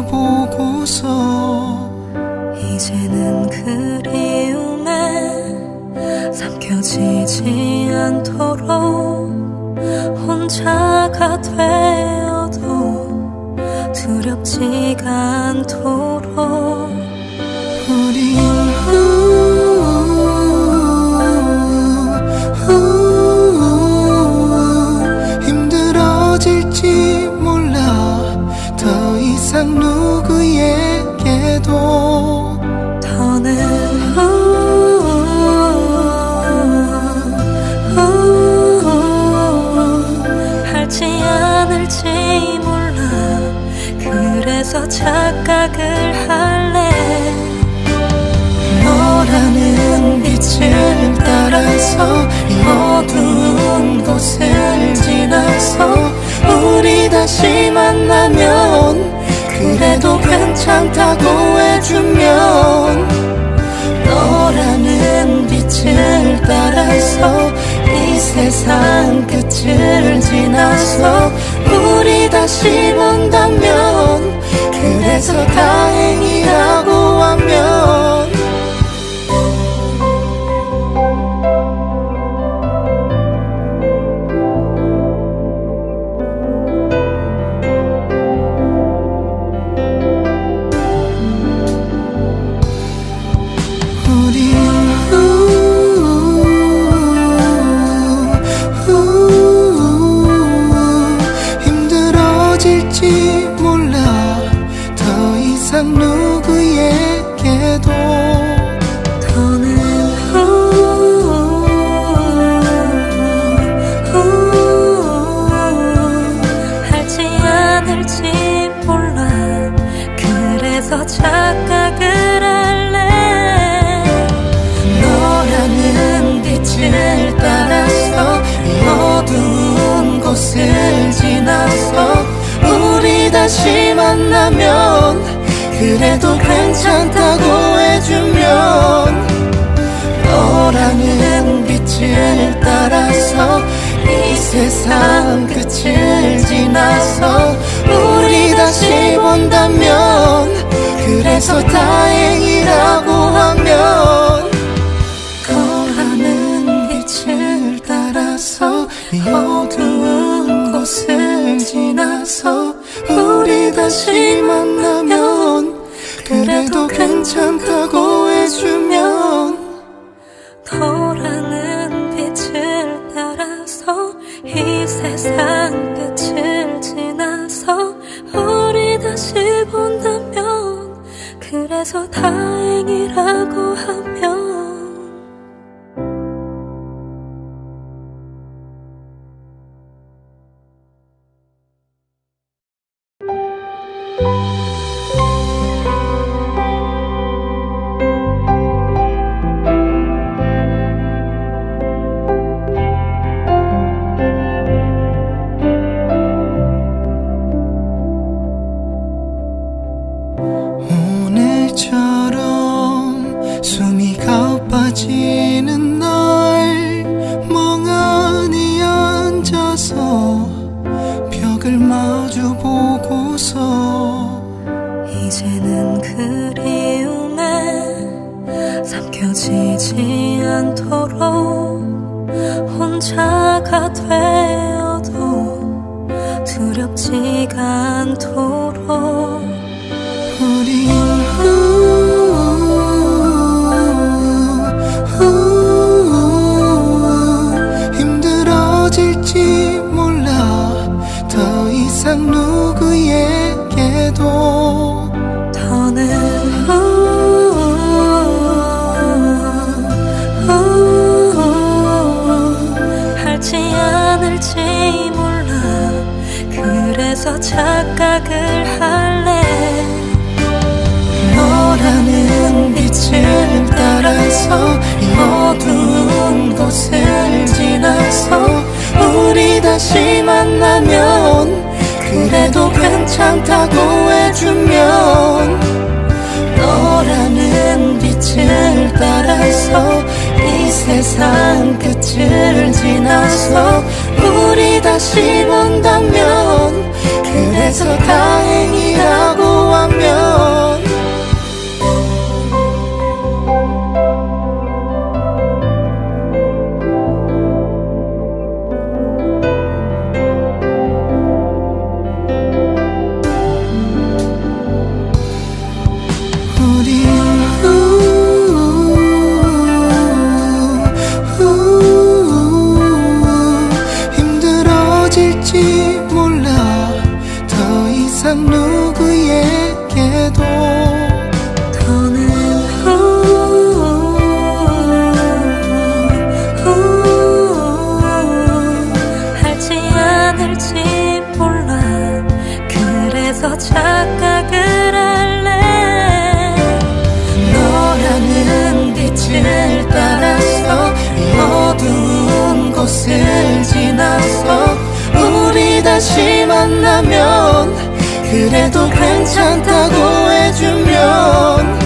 보고서 이제는 그리움에 삼켜지지 않도록 혼자가 되어도 두렵지가 않도록 우린 힘들어질지 몰라 더 이상 누구에게도 더는 할지 않을지 몰라 그래서 착각을 할래 너라는 빛을 따라서 이 어두운 곳을 지나서 우리 다시 만나면 그래도 괜찮다고 해주면 너라는 빛을 따라서 이 세상 끝을 지나서 우리 다시 본다면 그래서 다행이라고 하면 힘들어질지 몰라 더 이상 누구에게도 더는 할지 않을지 몰라 그래서 착각을 할래 너라는 빛을 따라서 이 어두운 곳을 지나서 우리 다시 만나면 그래도 괜찮다고 해주면 너라는 빛을 따라서 이 세상 끝을 지나서 우리 다시 본다면 그래서 다행이라고 하면 너라는 빛을 따라서 이 어두운 곳을 지나서 우리 다시 만나면 그래도 괜찮다고 해주면 너라는 빛을 따라서 이 세상 끝을 지나서 우리 다시 본다면 그래서 다행이라고 하면 오늘처럼 숨이 가빠지는 날 멍하니 앉아서 벽을 마주 보고서 이제는 그리움에 삼켜지지 않도록 혼자가 되어도 두렵지가 않도록 우린 힘들어질지 몰라 더 이상 누구에게도 더는 할지 않을지 몰라 그래서 착각을 할래 너라는 빛을 따라서 이 어두운 곳을 지나서 우리 다시 만나면 그래도 괜찮다고 해주면 너라는 빛을 따라서 이 세상 끝을 지나서 우리 다시 본다면 그래서 다행이라고 하면 다시 만나면 그래도 괜찮다고 해주면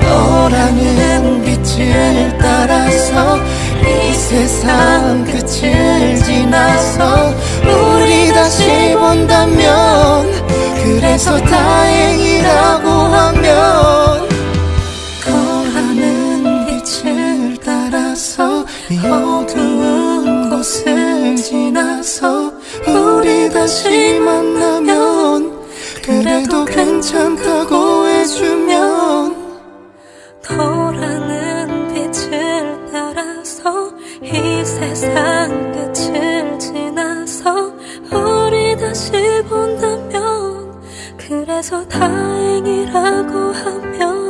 너라는 빛을 따라서 이 세상 끝을 지나서 우리 다시 본다면 그래서 다행이라고 하면 너라는 빛을 따라서 이 어두운 곳을 지나서 우리 다시 만나면 그래도 괜찮다고 해주면 너라는 빛을 따라서 이 세상 끝을 지나서 우리 다시 본다면 그래서 다행이라고 하면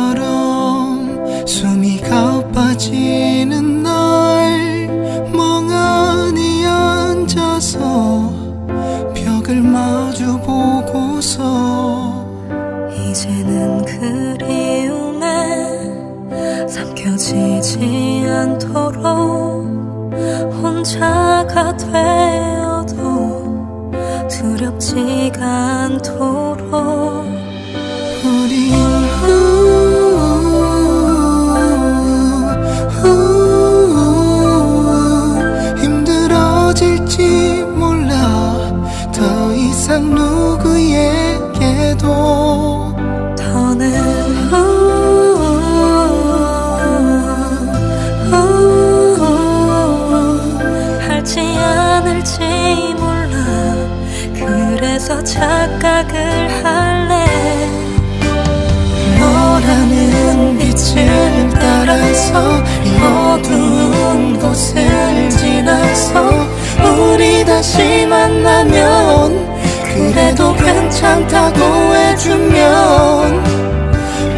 오늘처럼 숨이 가빠지는 날 멍하니 앉아서 벽을 마주 보고서 이제는 그리움에 삼켜지지 않도록 혼자가 되어도 두렵지가 않도록 우린 힘들어질지 몰라 더 이상 누구에게도 더는 할지 않을지 몰라 그래서 착각을 할래 너라는 빛을 따라서 이 어두운 곳을 지나서 우리 다시 만나면 그래도 괜찮다고 해주면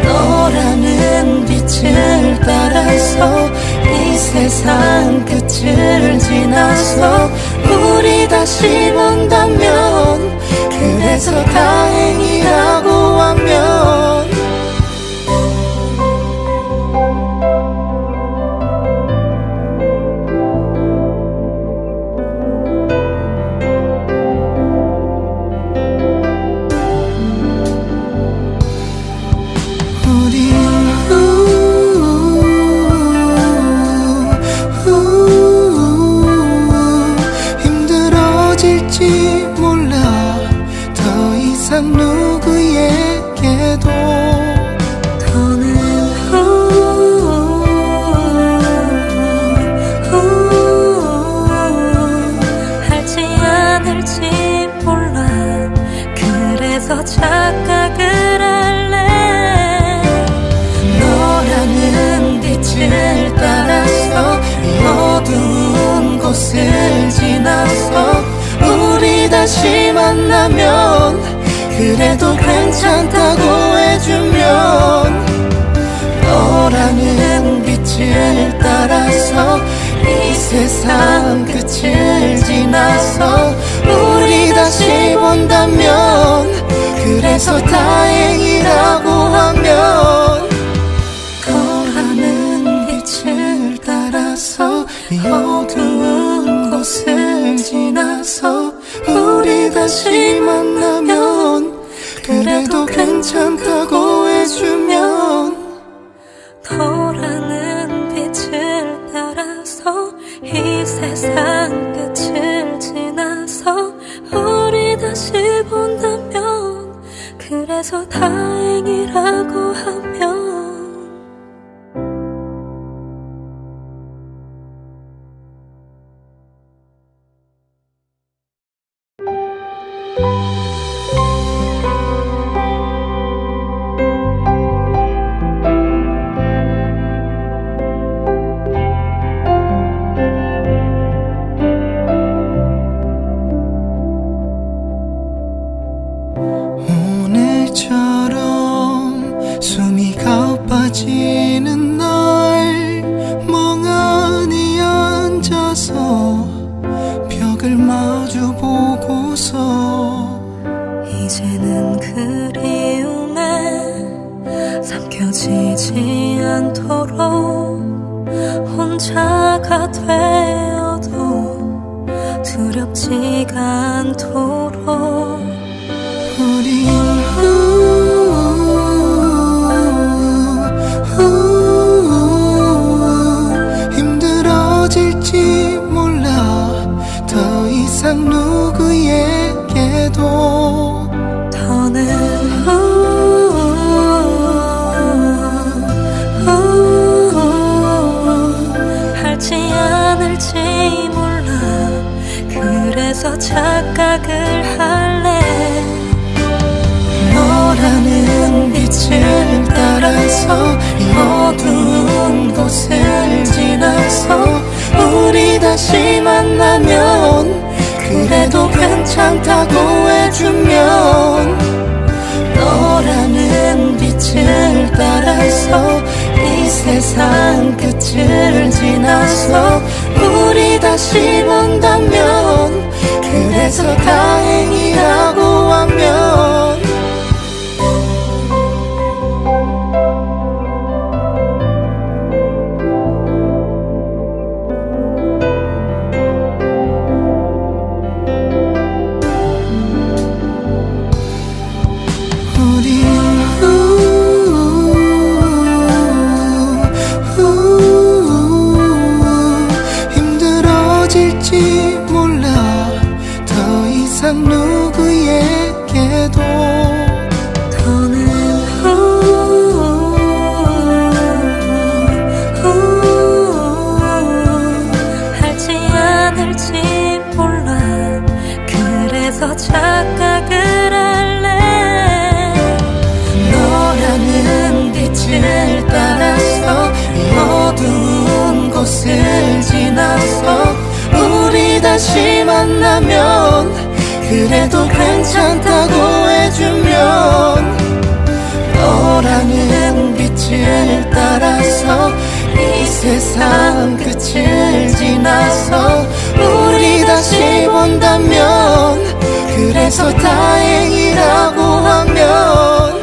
너라는 빛을 따라서 이 세상 끝을 지나서 우리 다시 본다면 그래서 다행이라고 하면 힘들어질지 몰라 더 이상 누구에게도 더는 할지 않을지 몰라 그래서 착각을 할래 너라는 빛을 따라서 이 어두운 곳을 지나서 우리 다시 만나면 그래도 괜찮다고 해주면 너라는 빛을 따라서 이 세상 끝을 지나서 우리 다시 본다면 그래서 다행이라고 하면 너라는 빛을 따라서 이 어두운 곳을 지나서 우리 다시 만나면 그래도 괜찮다고 해주면 너라는 빛을 따라서 이 세상 끝을 지나서 우리 다시 본다면 그래서 다행이라고 하면 빠지는 날 멍하니 앉아서 벽을 마주 보고서 이제는 그리움에 삼켜지지 않도록 혼자가 되어도 두렵지가 않도록 우린 힘들어질지 몰라 더 이상 누구에게도 더는 할지 않을지 몰라 그래서 착각을 할래 너라는 빛을 따라서 이 어두운 곳을 지나서 우리 다시 만나면 그래도 괜찮다고 해주면 너라는 빛을 따라서 이 세상 끝을 지나서 우리 다시 본다면 그래서 다행이라고 하면 힘들어질지 몰라 더 이상 누구에게도 더는 할지 않을지 몰라 그래서 착각을 할래 너라는 빛을 따라서 이 어두운 곳을 지나서 우리 다시 만나면 그래도 괜찮다고 해주면 너라는 빛을 따라서 이 세상 끝을 지나서 우리 다시 본다면 그래서 다행이라고 하면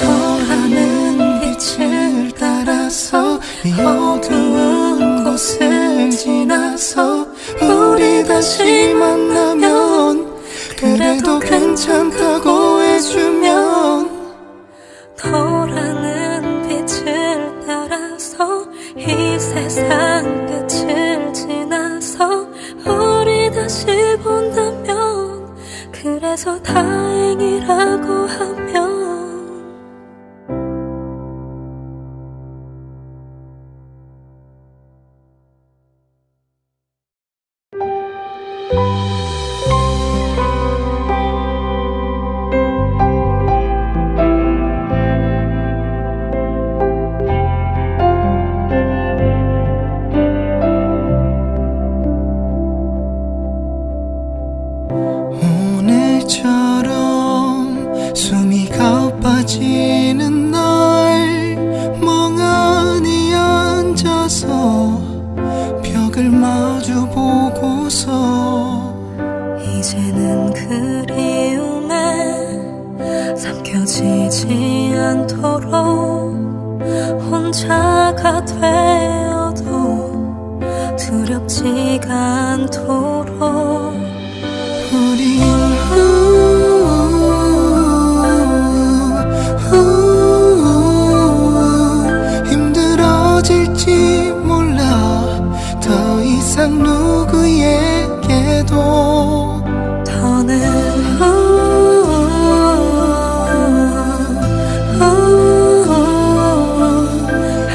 너라는 빛을 따라서 이 어두운 곳을 지나서 우리 다시 만나면 그래도 괜찮다고 해주면 너라는 빛을 따라서 이 세상 끝을 지나서 우리 다시 본다면 그래서 다행이라고 하면 오늘처럼 숨이 가빠지는 날 멍하니 앉아서 벽을 마주 보고서 이제는 그리움에 삼켜지지 않도록 혼자가 되어도 두렵지가 않도록 우린 힘들어질지 몰라 더 이상 누구에게도 더는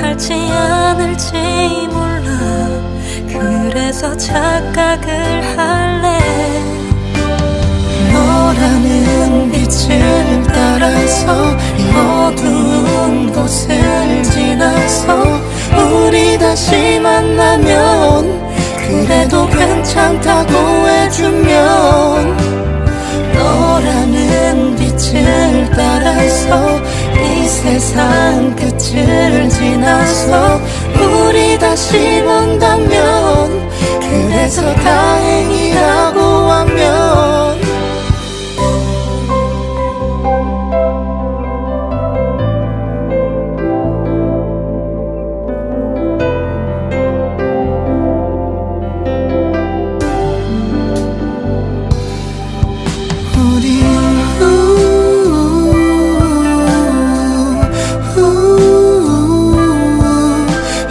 할지 않을지 몰라 그래서 착각을 할래 너라는 빛을 따라서 이 어두운 곳을 지나서 우리 다시 만나면 그래도 괜찮다고 해주면 너라는 빛을 따라서 이 세상 끝을 지나서 우리 다시 본다면 그래서 다행이라고 하면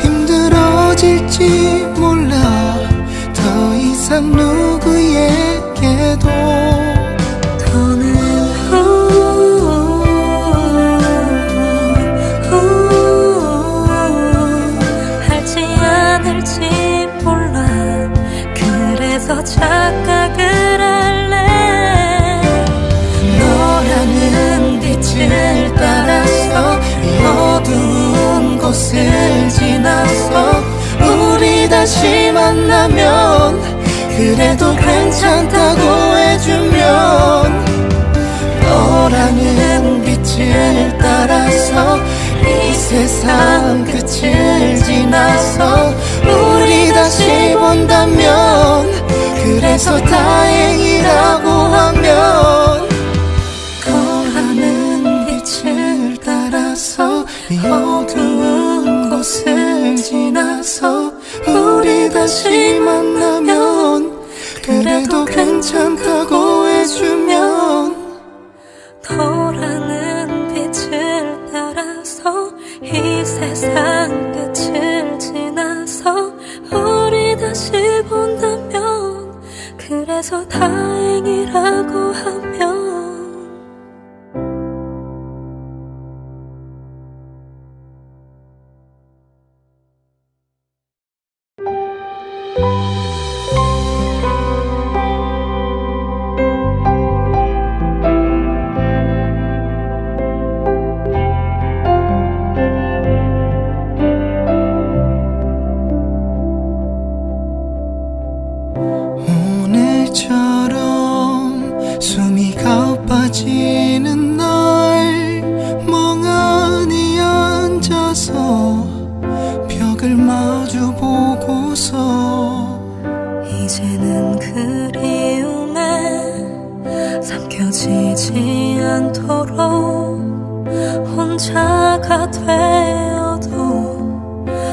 힘들어질지 몰라 더 이상 누구에게도 더는 할지 않을지 몰라 그래서 착각을 할래 너라는 빛을 따라서 이 어두운 곳을 지나서 우리 다시 만나면 그래도 괜찮다고 해주면 너라는 빛을 따라서 이 세상 끝을 지나서 우리 다시 본다면 그래서 다행이라고 하면 너라는 빛을 따라서 이 어두운 곳을 지나서 우리 다시 만나면 그래도 괜찮다고 해주면 너라는 빛을 따라서 이 세상 끝을 지나서 우리 다시 본다면 그래서 다행이라고 하면 오늘처럼 숨이 가빠지는 날 멍하니 앉아서 벽을 마주 보고서 이제는 그리움에 삼켜지지 않도록 혼자가 되어도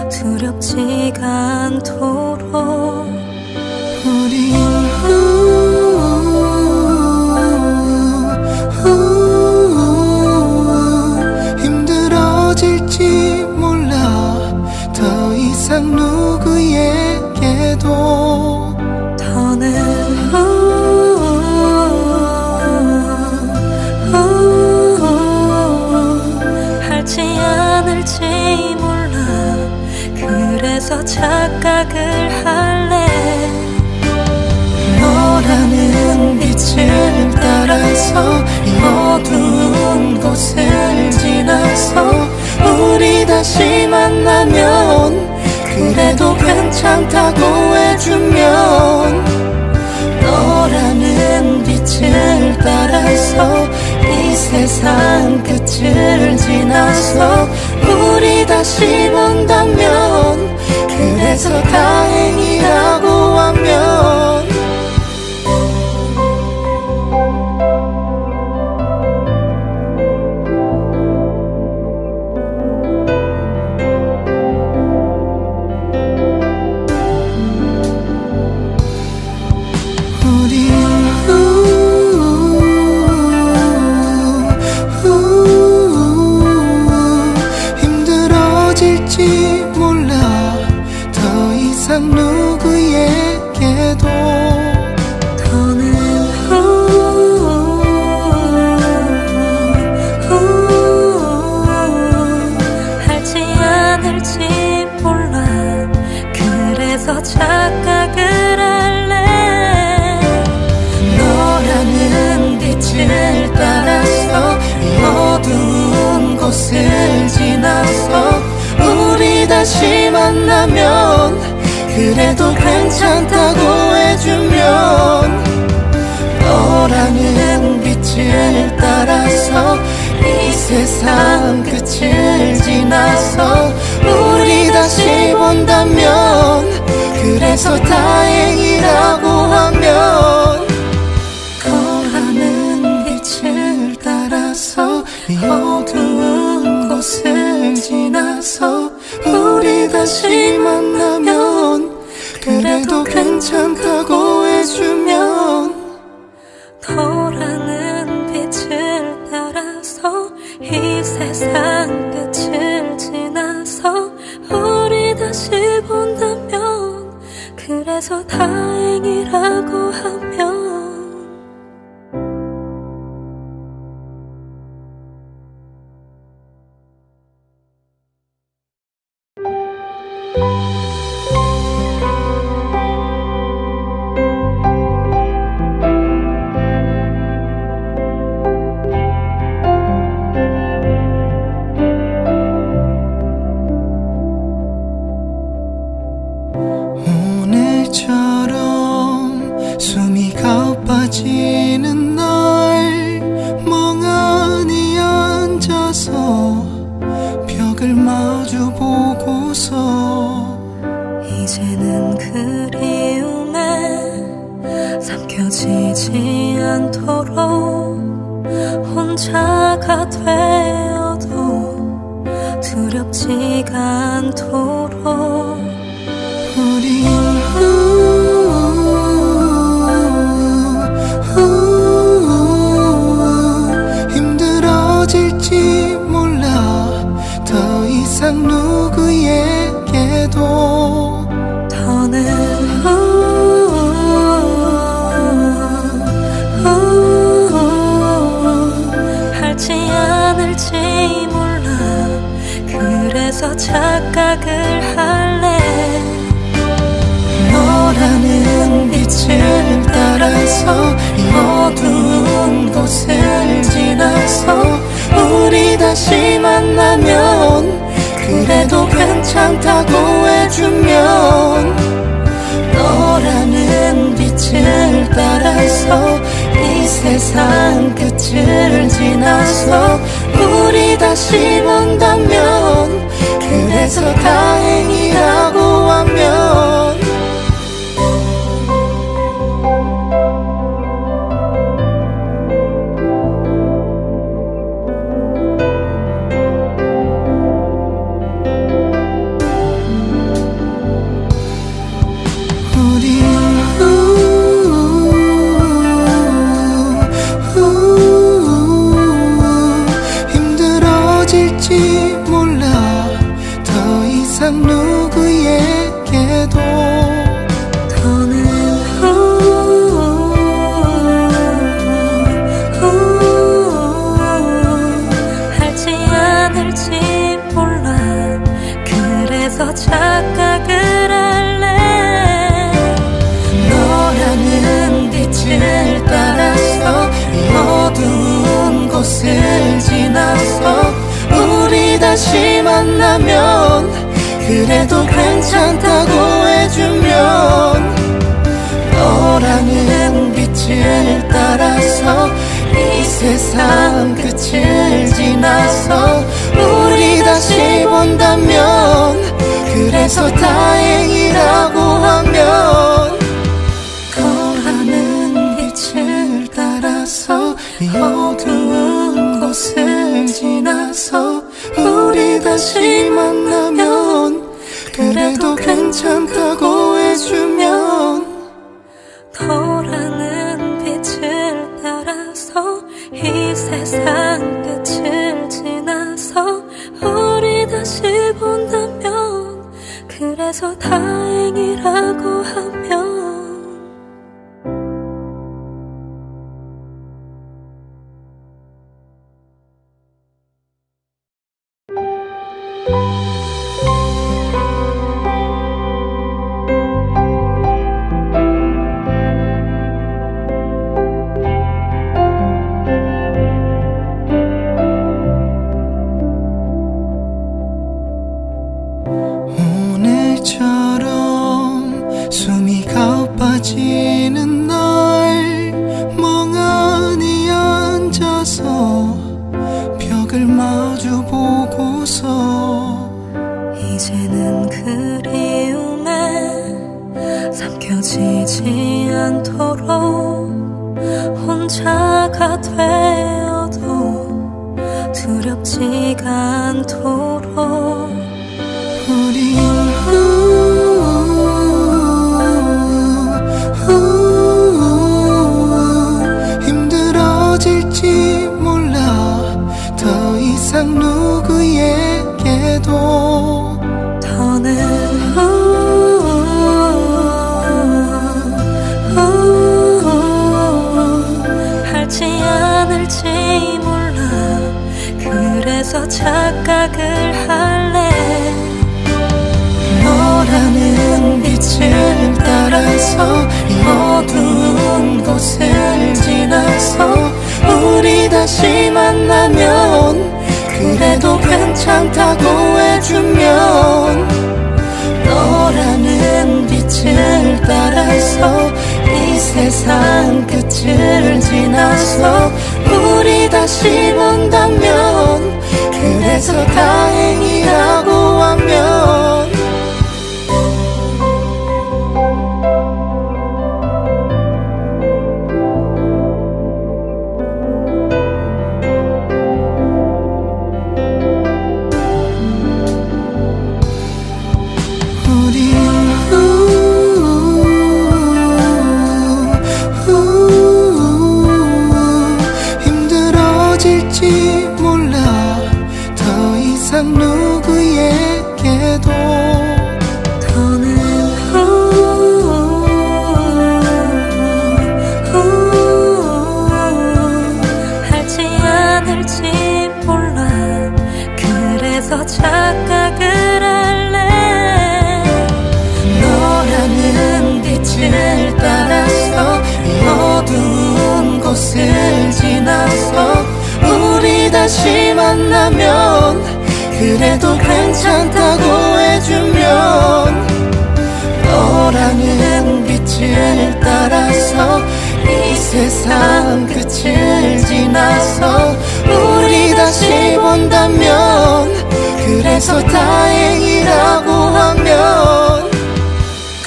두렵지가 않도록 우린 힘들어질지 몰라 더 이상 누구에게도 더는 할지 않을지 몰라 그래서 착각을 할래 너라는 빛을 따라서 이 어두운 곳을 지나서 우리 다시 만나면 그래도 괜찮다고 해주면 너라는 빛을 따라서 이 세상 끝을 지나서 우리 다시 본다면 그래서 다행이라고 하면 힘들어질지 몰라 더 이상 누구에게도 더는 할지 않을지 몰라 그래서 착각을 할래 너라는 빛을 따라서 이 어두운 곳을 지나서 우리 다시 만나면 그래도 괜찮다고 해주면 너라는 빛을 따라서 이 세상 끝을 지나서 우리 다시 본다면 그래서 다행이라고 하면 거라는 빛을 따라서 이 어두운 곳을 지나서 우리 다시 만나면 그래도 괜찮다고 해주면 거라는 빛을 따라서 이 세상 끝을 지나서 우리 다시 본다면 그래서 다행이라고 하면 오늘처럼 숨이 가빠지는 날 멍하니 앉아서 벽을 마주 보고서 이제는 그리움에 삼켜지지 않도록 혼자가 되어도 두렵지가 않도록 우린 힘들어질지 몰라 더 이상 누구에게도 더는 할지 않을지 몰라 그래서 착각을 할래 너라는 빛을 따라서 이 어두운 곳을 지나서 우리 다시 만나면 그래도 괜찮다고 해주면 너라는 빛을 따라서 이 세상 끝을 지나서 우리 다시 본다면 그래서 다행이라고 하면 힘들어질지 몰라 더 이상 누구에게도 더는 할지 않을지 몰라 그래서 착각을 할래 너라는 빛을 따라서 이 어두운 곳을 지나서 우리 다시 만나면 그래도 괜찮다고 해주면 너라는 빛을 따라서 이 세상 끝을 지나서 우리 다시 본다면 그래서 다행이라고 하면 거라는 빛을 따라서 이 어두운 곳을 지나서 우리 다시 만나면 그래도 괜찮다고 해주면 더라는 빛을 따라서 이 세상 끝을 지나서 우리 다시 본다면 그래서 다행이라고 하면 오늘처럼 숨이 가빠지는 날 멍하니 앉아서 벽을 이제는 그리움에 삼켜지지 않도록 혼자가 되어도 두렵지가 않도록 우린 힘들어질지 몰라 더 이상 누구에게도 더는 할지 않을지 몰라 그래서 착각을 할래 너라는 빛을 따라서 이 어두운 곳을 지나서 우리 다시 만나면 그래도 괜찮다고 해주면 너라는 빛을 따라서 이 세상 끝을 지나서 우리 다시 본다면 그래서 다행이라고 하면 힘들어질지 몰라 더 이상 누구에게도 더는 할지 않을지 몰라 그래서 착각을 할래 너라는 빛을 따라서 이 어두운 곳을 지나서 우리 다시 만나면 그래도 괜찮다고 해주면 너라는 빛을 따라서 이 세상 끝을 지나서 우리 다시 본다면 그래서 다행이라고 하면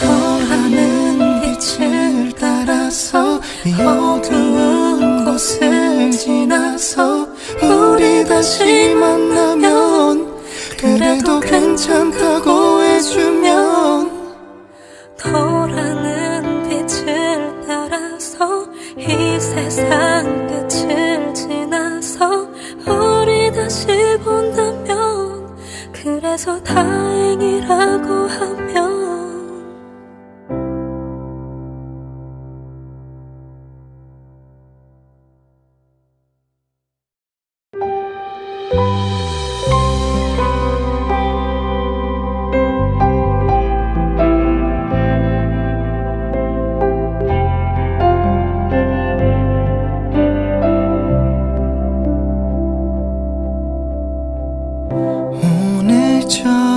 너라는 빛을 따라서 이 어두운 곳을 지나서 우리 다시 만나면 그래도 괜찮다고 해주면 너라는 빛을 따라서 이 세상 끝을 지나서 우리 다시 본다면 그래서 다행이라고 하면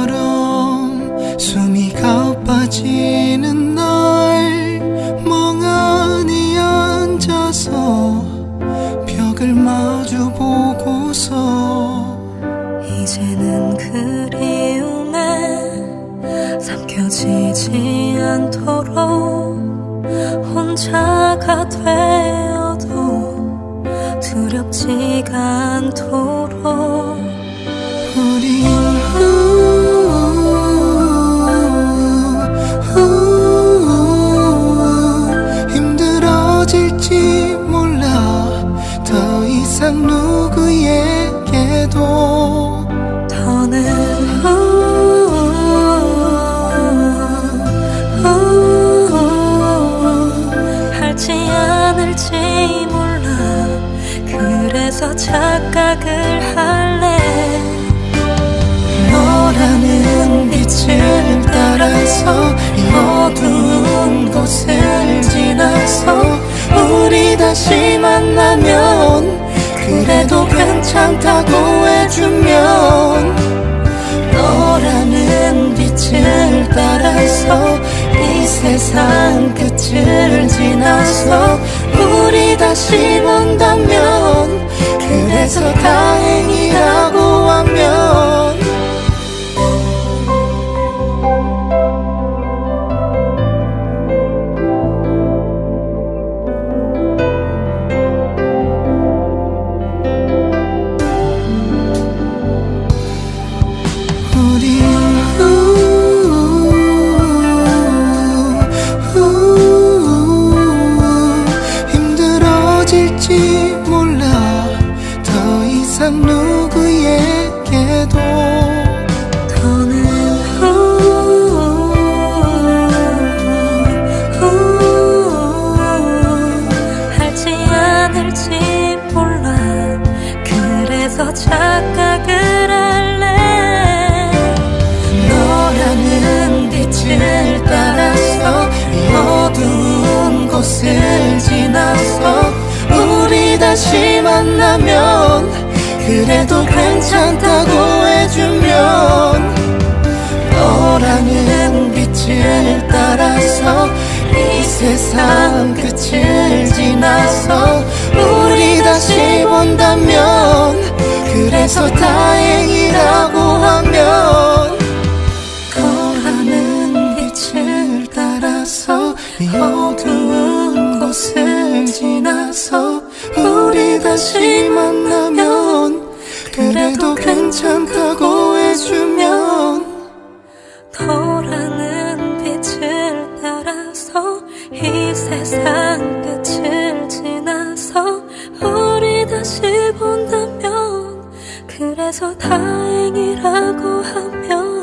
오늘처럼 숨이 가빠지는 날 멍하니 앉아서 벽을 마주 보고서 이제는 그리움에 삼켜지지 않도록 혼자가 되어도 두렵지가 않도록 우린 힘들어질지 몰라 더 이상 누구에게도 더는 할지 않을지 몰라 그래서 착각을 할래 너라는 빛을 따라서 이 어두운 곳을 지나서 우리 다시 만나면 그래도 괜찮다고 해주면 너라는 빛을 따라서 이 세상 끝을 지나서 우리 다시 본다면 그래서 다행이라고 하면 만나면 그래도 괜찮다고 해주면 너라는 빛을 따라서 이 세상 끝을 지나서 우리 다시 본다면 그래서 다행이라고 하면 너라는 빛을 따라서 이 어두운 곳을 지나서 우리 다시 만나면 그래도 괜찮다고 해주면 너라는 빛을 따라서 이 세상 끝을 지나서 우리 다시 본다면 그래서 다행이라고 하면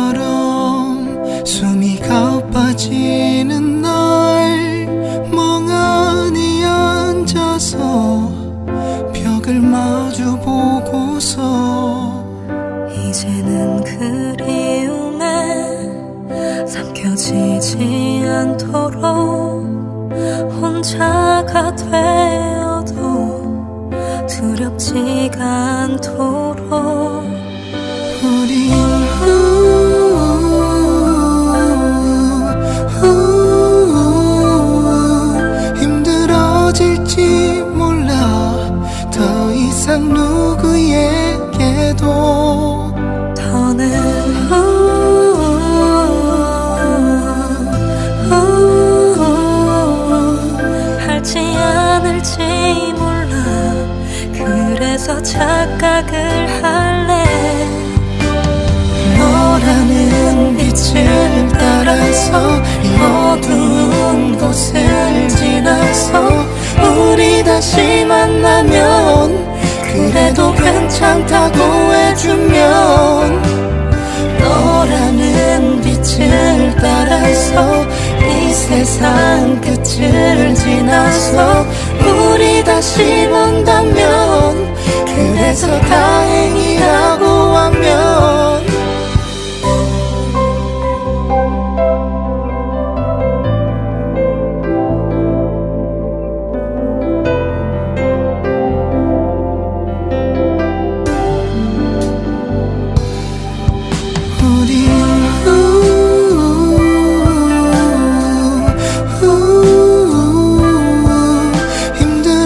오늘처럼 숨이 가빠지는 날 멍하니 앉아서 벽을 마주 보고서 이제는 그리움에 삼켜지지 않도록 혼자가 되어도 두렵지가 않도록 우린 힘들어질지 몰라 더 이상 누구에게도 더는 할지 않을지 몰라 그래서 착각을 할래 너라는 빛을 따라서 이 어두운 곳을 지나서 우리 다시 만나면 그래도 괜찮다고 해주면 너라는 빛을 따라서 이 세상 끝을 지나서 우리 다시 본다면 그래서 다행이라고 하면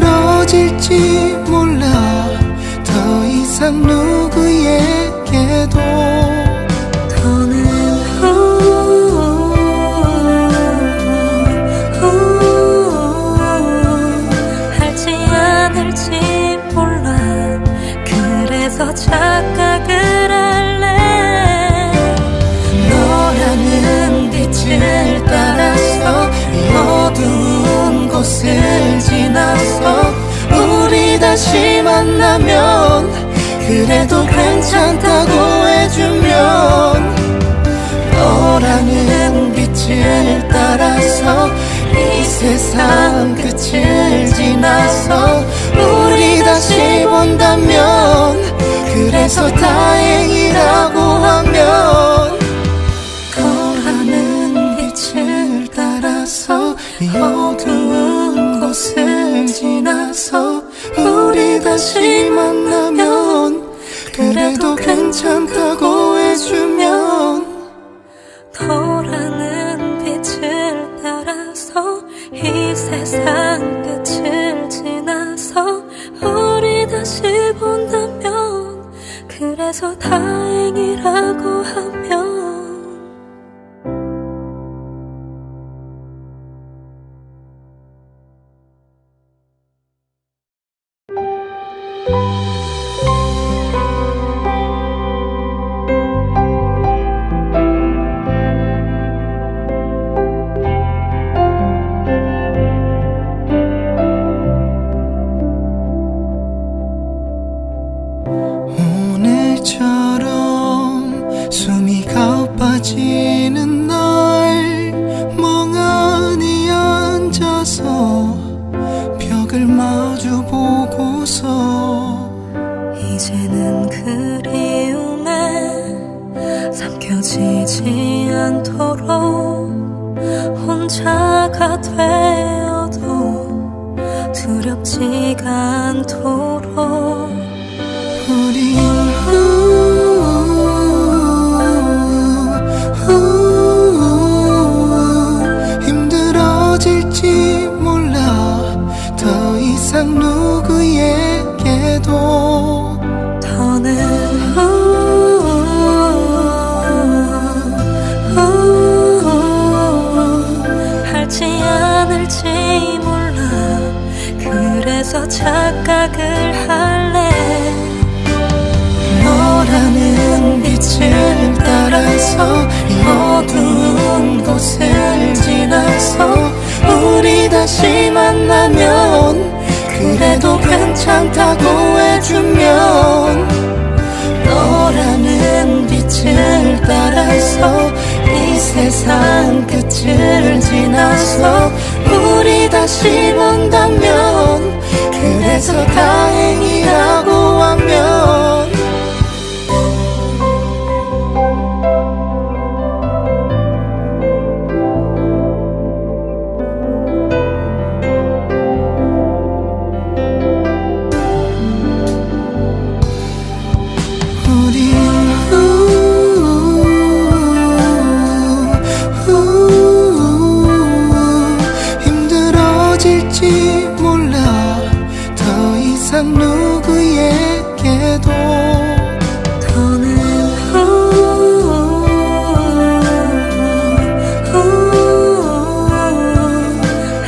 힘들어질지 몰라 더 이상 누구에게도 더는 할지 않을지 몰라 그래서 착각을 할래 너라는 빛을 따라서 이 어두운 곳을 지나서 우리 다시 만나면 그래도 괜찮다고 해주면 너라는 빛을 따라서 이 세상 끝을 지나서 우리 다시 본다면 그래서 다행이라고 하면 너라는 빛을 따라서 이 어두운 곳을 지나서 우리 다시 만나면 그래도 괜찮다고 해주면 너라는 빛을 따라서 이 세상 끝을 지나서 우리 다시 본다면 그래서 다행이라고 하면 혼자가 되어도 두렵지가 않도록 우린 힘들어질지 몰라 더 이상 누구에게도 더는 하지 않을지 몰라 그래서 착각을 할래 너라는 빛을 따라서 이 어두운 곳을 지나서 우리 다시 만나면 그래도 괜찮다고 해주면 너라는 빛을 따라서 이 세상 끝을 지나서 우리 다시 본다면 그래서 다행이라고 하면 힘들어질지 몰라 더 이상 누구에게도 더는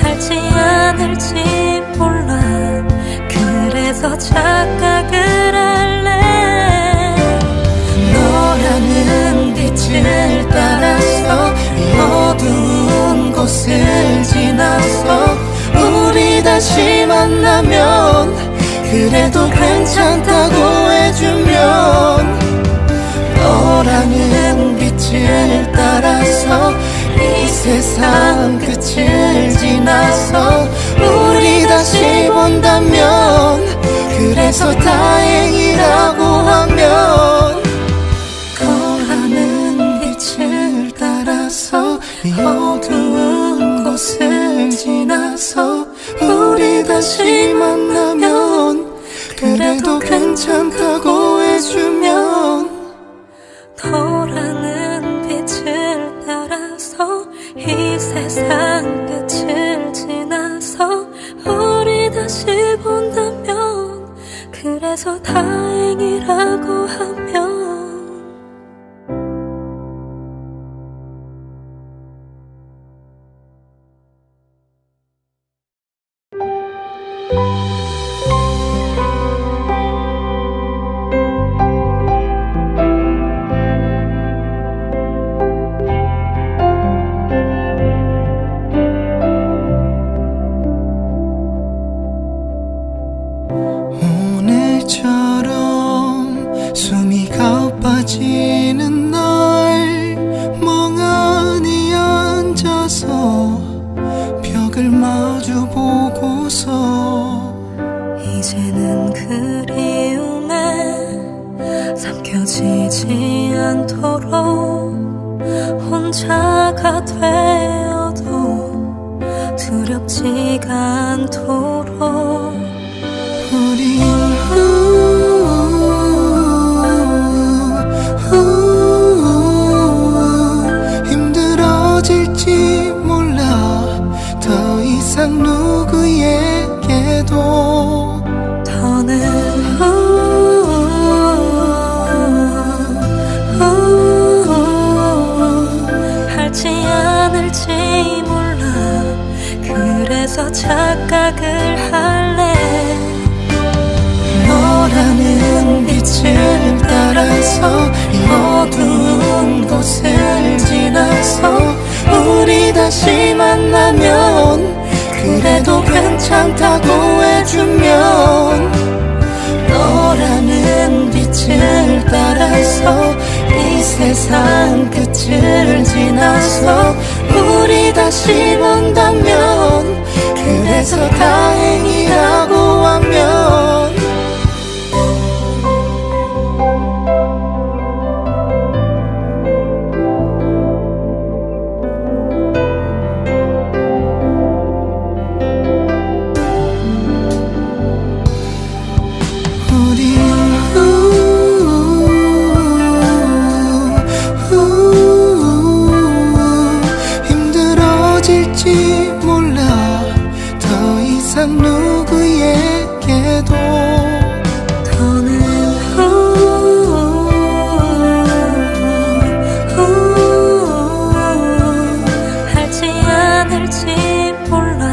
하지 않을지 몰라 그래서 착각을 할래 너라는 빛을 따라서 이 어두운 곳을 지나서 우리 다시 만나면 그래도 괜찮다고 해주면 너라는 빛을 따라서 이 세상 끝을 지나서 우리 다시 본다면 그래서 다행이라고 하면 너라는 빛을 따라서 이 어두운 곳을 지나서 우리 다시 만나면 그래도 괜찮다고 해주면 너라는 빛을 따라서 이 세상 끝을 지나서 우리 다시 본다면 그래서 다행이라고 하면 오늘처럼 숨이 가빠지는 날 멍하니 앉아서 벽을 마주 보고서 이제는 그리움에 삼켜지지 않도록 혼자가 되어도 두렵지가 않도록 우린 힘들어질지 몰라 더 이상 누구에게도 더는 하지 않을지 몰라 그래서 착각을 할래 너라는 빛을 따라서 이 어두운 곳을 지나서 우리 다시 만나면 그래도 괜찮다고 해주면 너라는 빛을 따라서 이 세상 끝을 지나서 우리 다시 본다면 그래서 다행이라고 하면 힘들어질지 몰라 더 이상 누구에게도 더는 하지 않을지 몰라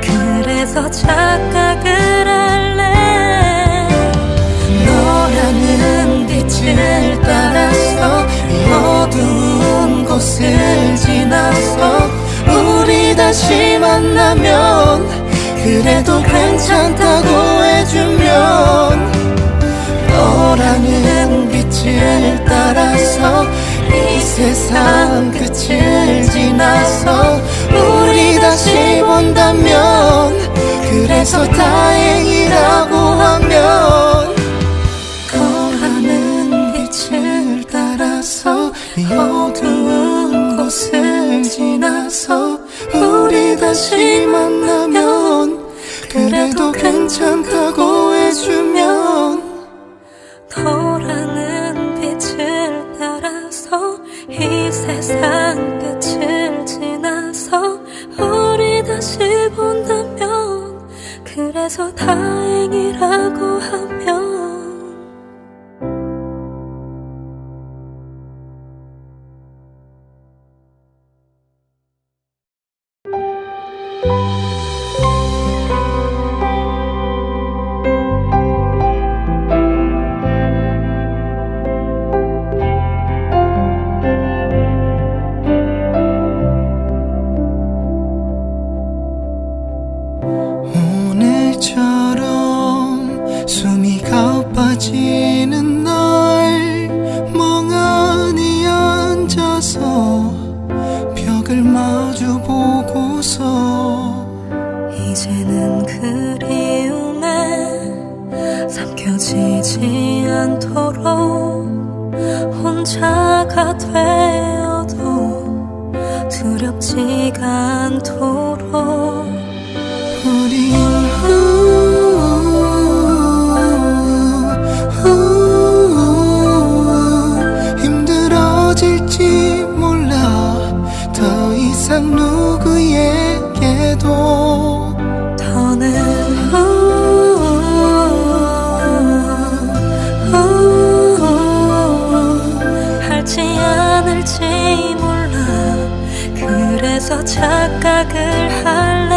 그래서 착각을 할래 너라는 빛을 따라서 이 어두운 곳을 지나서 우리 다시 만나면 그래도 괜찮다고 해주면 너라는 빛을 따라서 이 세상 끝을 지나서 우리 다시 본다면 그래서 다행이라고 하면 너라는 빛을 따라서 이 어두운 곳을 지나서 우리 다시 만나면 그래도 괜찮다고 해주면 너라는 빛을 따라서 이 세상 끝을 지나서 우리 다시 본다면 그래서 다행이라고 하면 오늘처럼 숨이 가빠지는 날 멍하니 앉아서 벽을 마주 보고서 이제는 그리움에 삼켜지지 않도록 혼자가 되어도 두렵지가 않도록 우린 힘들어질지 몰라 더 이상 누구에게도 더는 하지 않을지 몰라 그래서 착각을 할래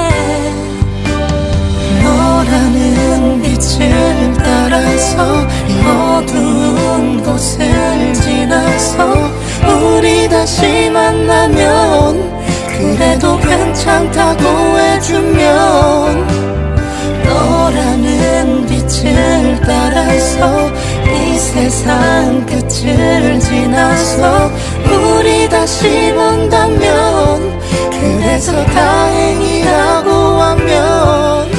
너라는 빛을 따라서 이 어두운 곳을 지나서 우리 다시 만나면 그래도 괜찮다고 해주면 너라는 빛을 따라서 이 세상 끝을 지나서 우리 다시 본다면 그래서 다행이라고 하면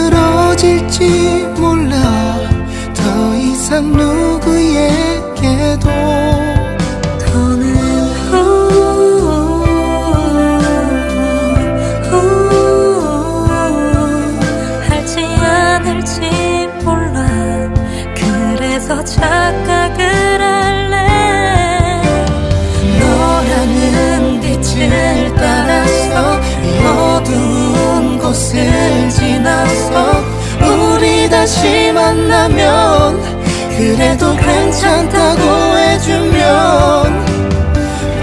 힘들어질지 몰라 더 이상 누구에게도 더는 하지 않을지 몰라 그래서 착각을 할래 너라는 빛을 따라서 이 어두운 곳을 지나서 우리 다시 만나면 그래도 괜찮다고 해주면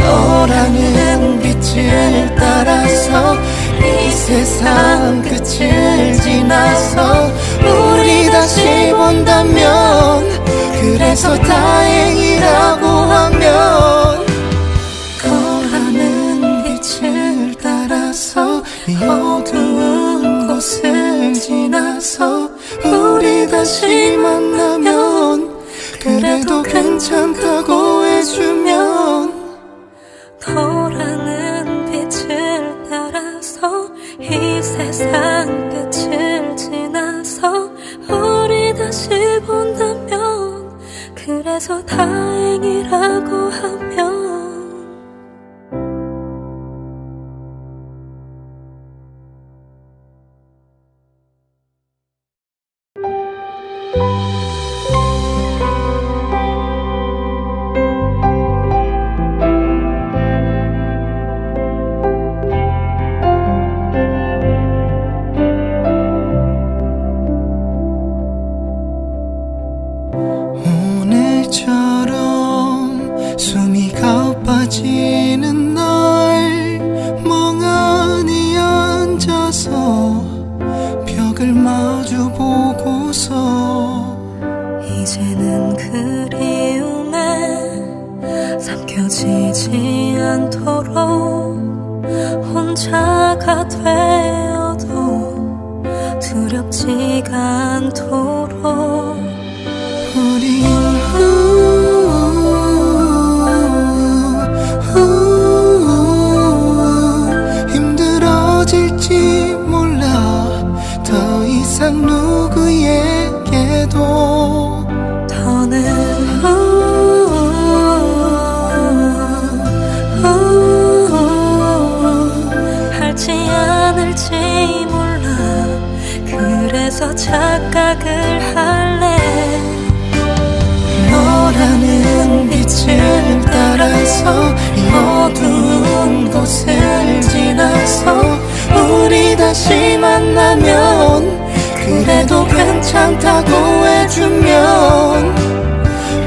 너라는 빛을 따라서 이 세상 끝을 지나서 우리 다시 본다면 그래서 다행이라고 하면 너라는 빛을 따라서 이 어두운 곳을 지나서 우리 다시 만나면 그래도 괜찮다고 해주면 너라는 빛을 따라서 이 세상 끝을 지나서 우리 다시 본다 그래서 다행이라고 하면 오늘처럼 숨이 가빠지는 날 멍하니 앉아서 벽을 마주 보고서 이제는 그리움에 삼켜지지 않도록 혼자가 되어도 두렵지가 않도록 우린 힘들어질지 몰라 더 이상 누구에게도 더는 할지 않을지 몰라 그래서 착각을 할래 너라는 빛을 따라서 이 어두운 곳을 지나서 우리 다시 만나면 그래도 괜찮다고 해주면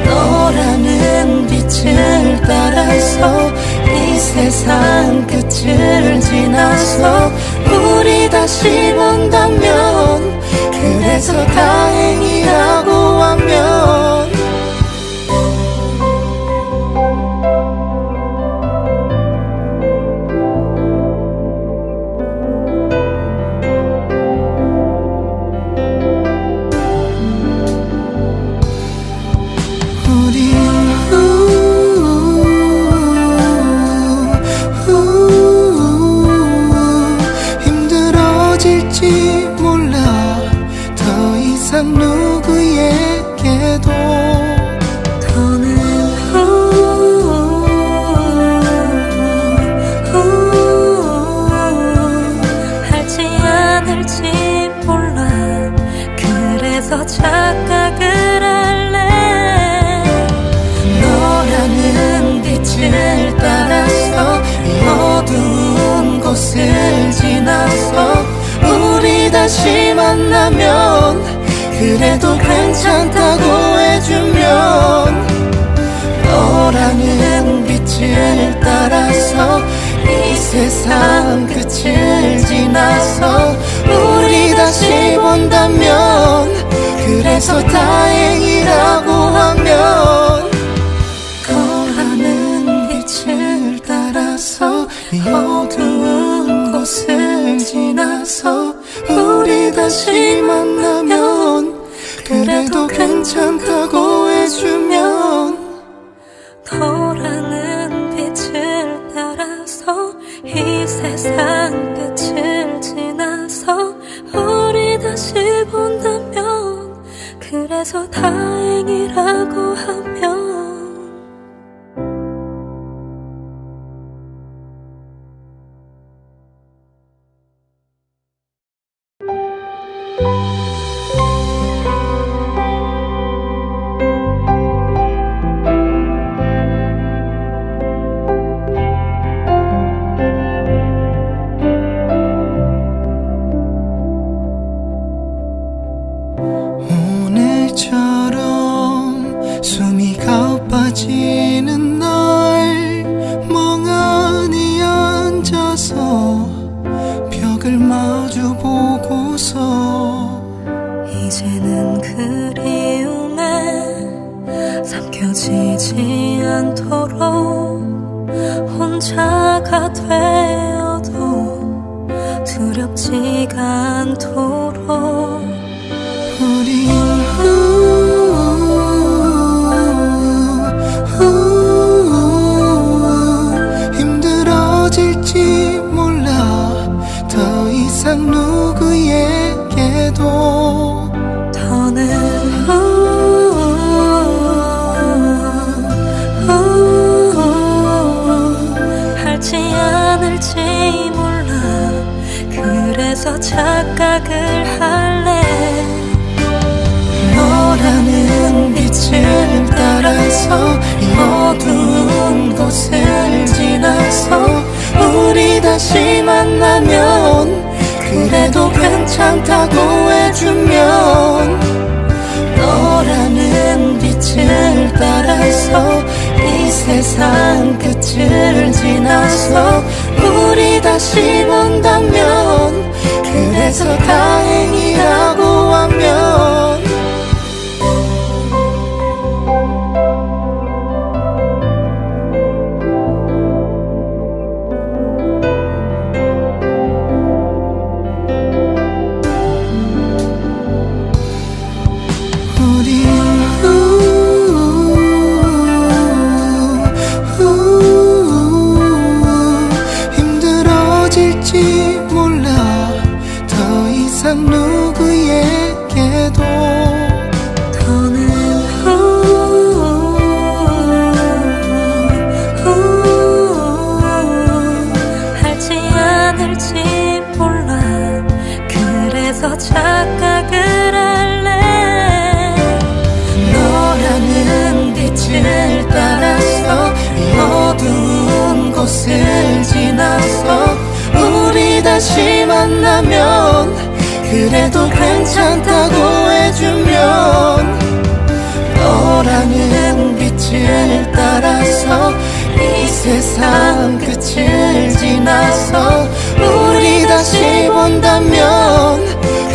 너라는 빛을 따라서 이 세상 끝을 지나서 우리 다시 본다면 그래서 다행이라고 하면 힘들어질지 몰라 더 이상 누구에게도 더는 할지 않을지 몰라 그래서 착각을 할래 너라는 빛을 따라서 이 어두운 곳을 지나서 우리 다시 만나면 그래도 괜찮다고 해주면 너라는 빛을 따라서 이 세상 끝을 지나서 우리 다시 본다면 그래서 다행이라고 하면 너라는 빛을 따라서 이 어두운 곳을 지나서 우리 다시 만나면 그래도 괜찮다고 해주면 너라는 빛을 따라서 이 세상 끝을 지나서 우리 다시 본다면 그래서 다행이라고 하면 오늘처럼 숨이 가빠지는 날 멍하니 앉아서 벽을 마주 보고서 이제는 그리움에 삼켜지지 않도록 혼자가 되어도 두렵지가 않도록 우린 힘들어질지 몰라 더 이상 누구에게도 더는 그래서 착각을 할래. 너라는 빛을 따라서 이 어두운 곳을 지나서 우리 다시 만나면 그래도 괜찮다고 해주면 너라는 빛을 따라서 이 세상 끝을 지나서 우리 다시 본다면 그래서 다행이라고 하면 힘들어질지 몰라 더 이상 누구에게도 더는 할지 않을지 몰라. 그래서 착각을 할래. 너라는 빛을 따라서 이 어두운 곳을 지나서 우리 다시 만나면 그래도 괜찮다고 해주면 너라는 빛을 따라서 이 세상 끝을 지나서 우리 다시 본다면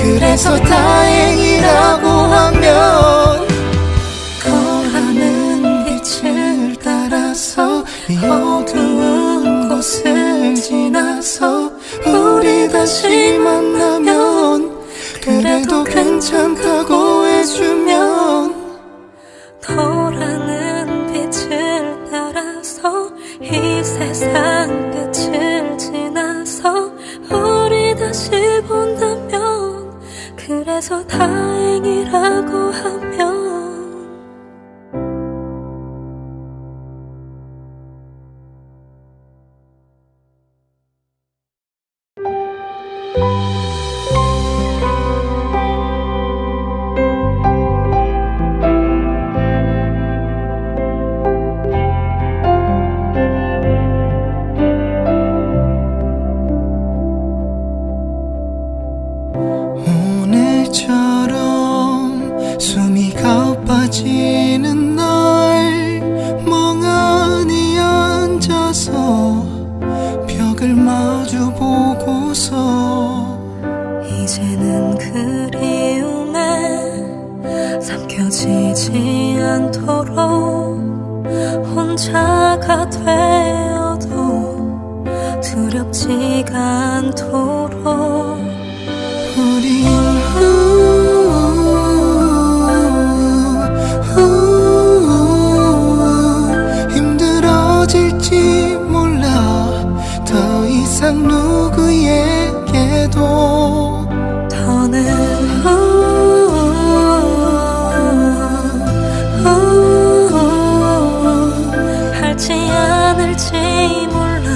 그래서 다행이라고 하면 너라는 빛을 따라서 이 어두운 곳을 지나서 우리 다시 만나면 그래도 괜찮다고 해주면 너라는 빛을 따라서 이 세상 끝을 지나서 우리 다시 본다면 그래서 다행이라고 하면 오늘처럼 숨이 가빠지는 날 멍하니 앉아서 벽을 마주 보고서 이제는 그리움에 삼켜지지 않도록 혼자가 되어도 두렵지가 않도록 우린 힘들어질지 몰라 더 이상 누구에게도 더는 할지 않을지 몰라.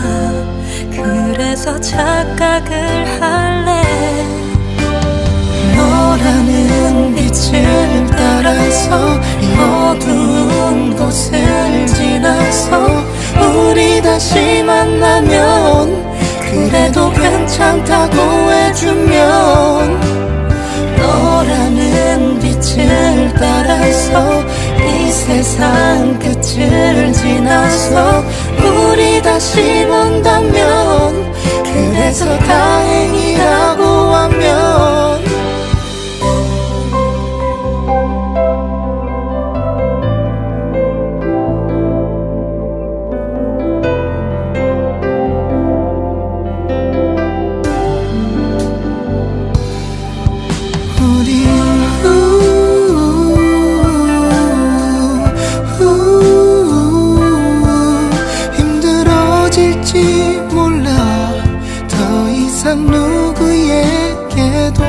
그래서 착각을 할래. 너라는 빛을 따라서 이 어두운 곳을 지나서 우리 다시 만나면 그래도 괜찮다고 해주면 너라는 빛을 따라서 이 세상 끝을 지나서 우리 다시 본다면 그래서 다행이라고 하면 힘들어질지 몰라 더 이상 누구에게도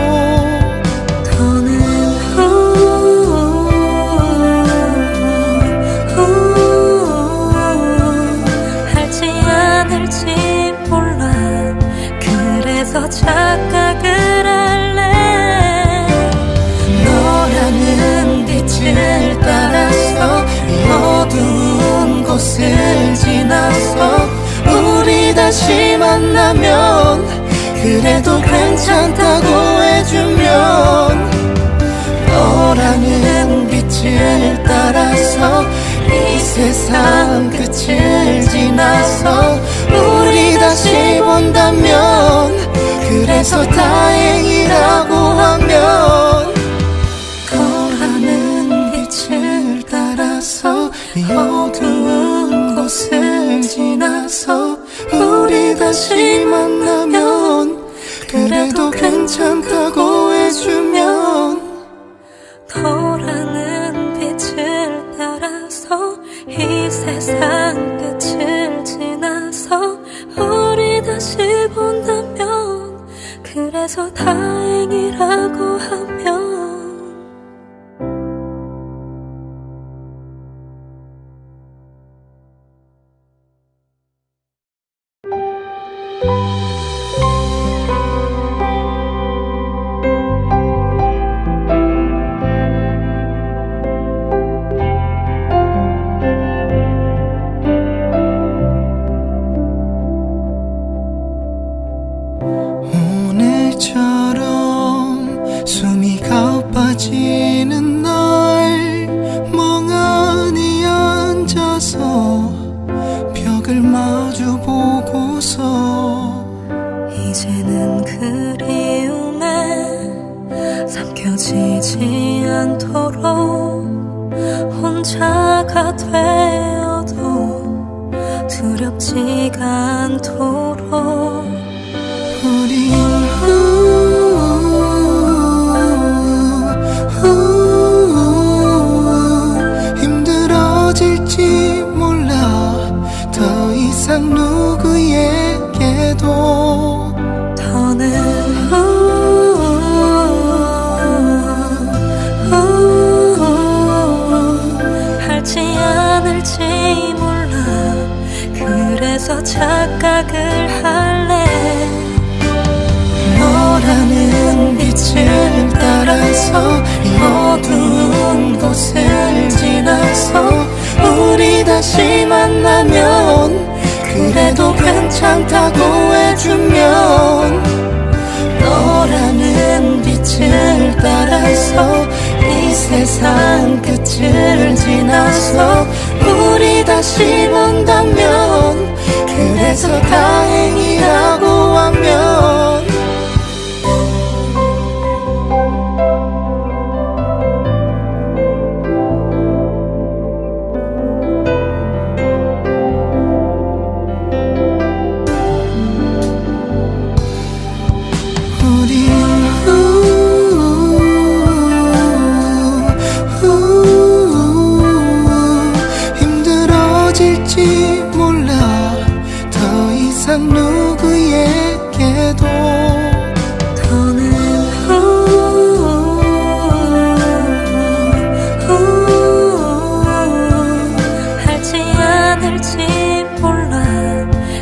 빛을 따라서 이 어두운 곳을 지나서 우리 다시 만나면 그래도 괜찮다고 해주면 너라는 빛을 따라서 이 세상 끝을 지나서 우리 다시 본다면 그래서 다행이라고 하면 너라는 빛을 따라서 이 어두운 곳을 지나서 우리 다시 만나면 그래도 괜찮다고 해주면 너라는 빛을 따라서 이 세상 끝을 지나서 우리 다시 본다면 그래서 다행이라고 하면 오늘처럼 숨이 가빠지는 날 멍하니 앉아서 벽을 마주 보고서 이제는 그리움에 삼켜지지 않도록 혼자가 되어도 두렵지가 않도록 우린 힘들어질지 몰라 더 이상 누구에게도 더는 할지 않을지 몰라 그래서 착각을 할래 너라는 빛을 따라서 이 어두운 곳을 지나서 우리 다시 만나면 그래도 괜찮다고 해주면 너라는 빛을 따라서 이 세상 끝을 지나서 우리 다시 본다면 그래서 다행이라고 하면 힘들어질지 몰라 더 이상 누구에게도 더는 할지 않을지 몰라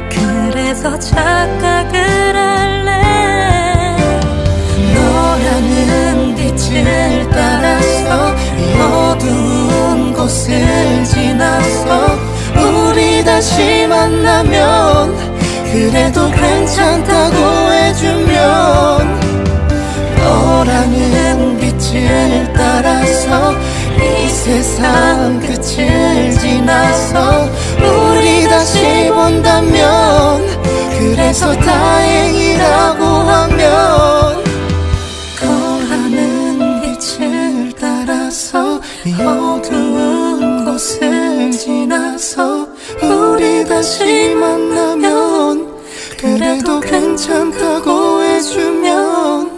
그래서 착각을 할래 너라는 빛을 따라서 이 어두운 곳을 지나서 우리 다시 만나면 그래도 괜찮다고 해주면 너라는 빛을 따라서 이 세상 끝을 지나서 우리 다시 본다면 그래서 다행이라고 하면 너라는 빛을 따라서 이 어두운 곳을 지나서 우리 다시 만나면 그래도 괜찮다고 해주면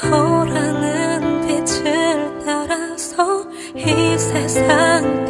너라는 빛을 따라서 이 세상